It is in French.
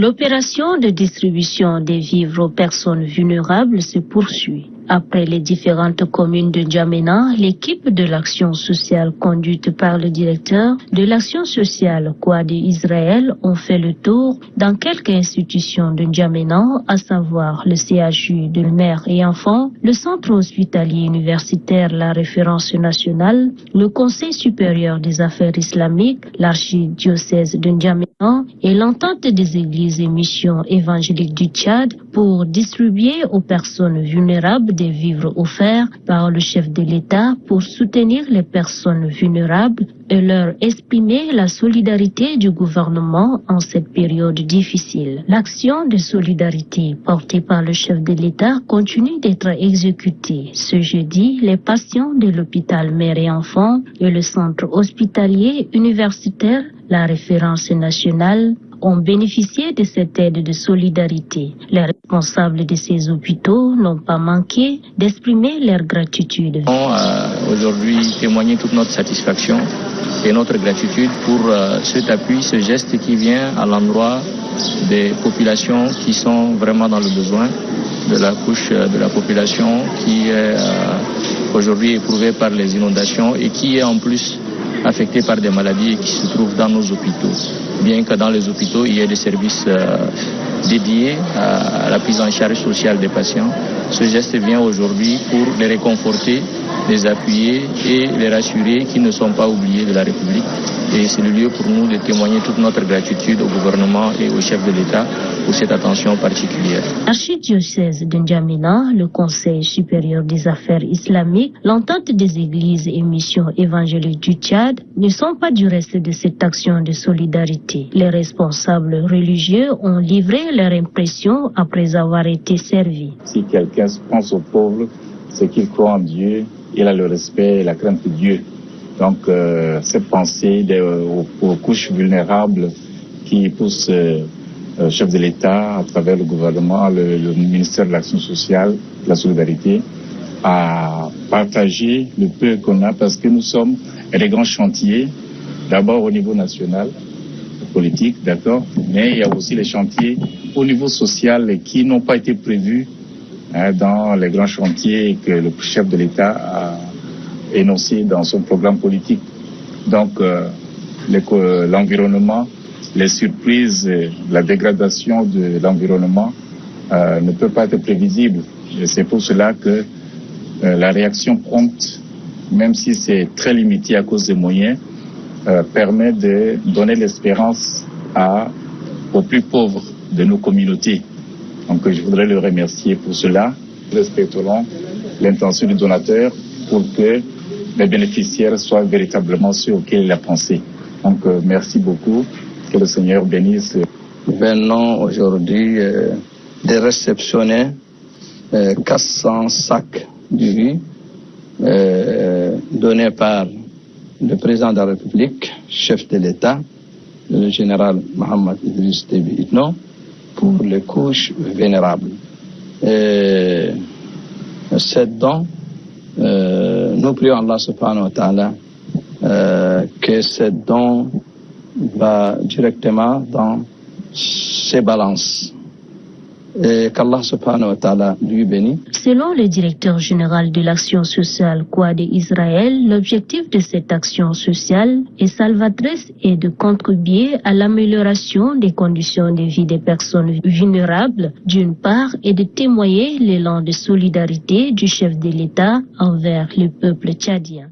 L'opération de distribution des vivres aux personnes vulnérables se poursuit. Après les différentes communes de N'Djamena, l'équipe de l'action sociale conduite par le directeur de l'action sociale Kouadi Israël ont fait le tour dans quelques institutions de N'Djamena, à savoir le CHU de mère et enfants, le centre hospitalier universitaire La Référence nationale, le Conseil supérieur des affaires islamiques, l'archidiocèse de N'Djamena et l'entente des églises et missions évangéliques du Tchad pour distribuer aux personnes vulnérables des vivres offerts par le chef de l'État pour soutenir les personnes vulnérables et leur exprimer la solidarité du gouvernement en cette période difficile. L'action de solidarité portée par le chef de l'État continue d'être exécutée. Ce jeudi, les patients de l'hôpital mère et enfants et le centre hospitalier universitaire La Référence nationale ont bénéficié de cette aide de solidarité. Les responsables de ces hôpitaux n'ont pas manqué d'exprimer leur gratitude. Aujourd'hui, témoigner toute notre satisfaction et notre gratitude pour cet appui, ce geste qui vient à l'endroit des populations qui sont vraiment dans le besoin, de la couche de la population qui est aujourd'hui éprouvée par les inondations et qui est en plus affectés par des maladies qui se trouvent dans nos hôpitaux. Bien que dans les hôpitaux, il y ait des services dédiés à la prise en charge sociale des patients, ce geste vient aujourd'hui pour les réconforter, les appuyer et les rassurer qu'ils ne sont pas oubliés de la République. Et c'est le lieu pour nous de témoigner toute notre gratitude au gouvernement et au chef de l'État pour cette attention particulière. L'archidiocèse de N'Djamena, le Conseil supérieur des affaires islamiques, l'entente des églises et missions évangéliques du Tchad ne sont pas du reste de cette action de solidarité. Les responsables religieux ont livré leur impression après avoir été servis. Si quelqu'un pense aux pauvres, c'est qu'il croit en Dieu, il a le respect et la crainte de Dieu. Donc, cette pensée aux couches vulnérables qui pousse le chef de l'État, à travers le gouvernement, le ministère de l'Action sociale, de la solidarité, à partager le peu qu'on a, parce que nous sommes à des grands chantiers, d'abord au niveau national, politique, d'accord, mais il y a aussi les chantiers au niveau social qui n'ont pas été prévus dans les grands chantiers que le chef de l'État a énoncé dans son programme politique. Donc, l'environnement, les surprises, la dégradation de l'environnement ne peut pas être prévisible. Et c'est pour cela que la réaction prompte, même si c'est très limité à cause des moyens, permet de donner l'espérance aux plus pauvres de nos communautés. Donc je voudrais le remercier pour cela. Nous respecterons l'intention du donateur pour que les bénéficiaires soient véritablement ceux auxquels il a pensé. Donc merci beaucoup. Que le Seigneur bénisse. Venons aujourd'hui de réceptionner 400 sacs de riz donnés par le président de la République, chef de l'État, le général Mohamed Idriss Déby Itno, pour les couches vulnérables. Cette don, nous prions Allah subhanahu wa ta'ala que cette don va directement dans ses balances et qu'Allah subhanahu wa ta'ala lui bénisse. Selon le directeur général de l'action sociale Kouadi Israël, l'objectif de cette action sociale est salvatrice et de contribuer à l'amélioration des conditions de vie des personnes vulnérables d'une part et de témoigner l'élan de solidarité du chef de l'État envers le peuple tchadien.